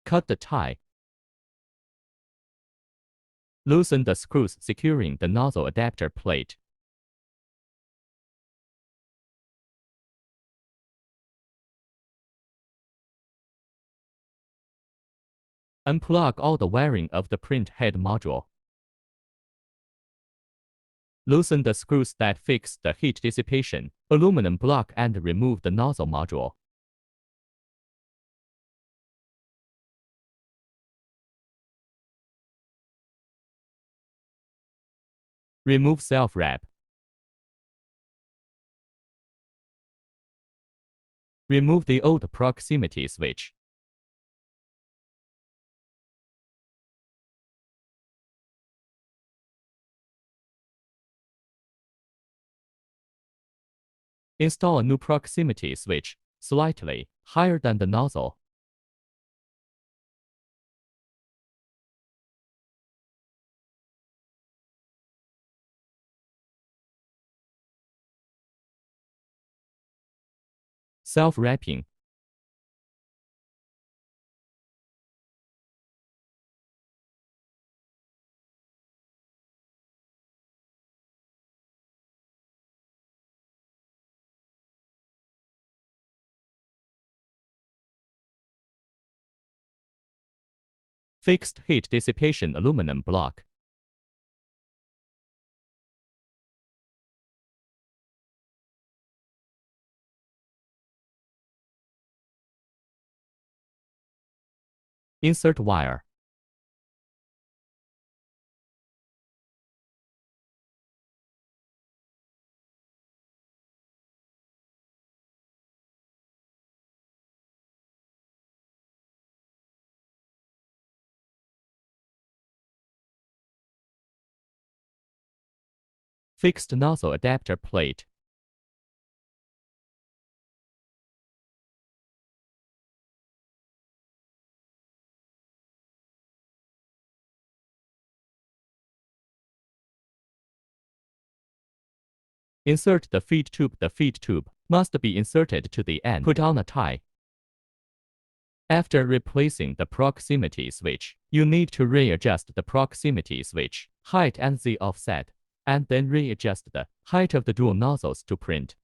Cut the tie. Loosen the screws securing the nozzle adapter plate. Unplug all the wiring of the print head module. Loosen the screws that fix the heat dissipation aluminum block and remove the nozzle module. Remove self-wrap. Remove the old proximity switch. Install a new proximity switch, slightly higher than the nozzle. Self-wrapping. Fixed heat dissipation aluminum block. Insert wire. Fixed nozzle adapter plate. Insert the feed tube. The feed tube must be inserted to the end. Put on a tie. After replacing the proximity switch, you need to readjust the proximity switch height and the offset, and then readjust the height of the dual nozzles to print.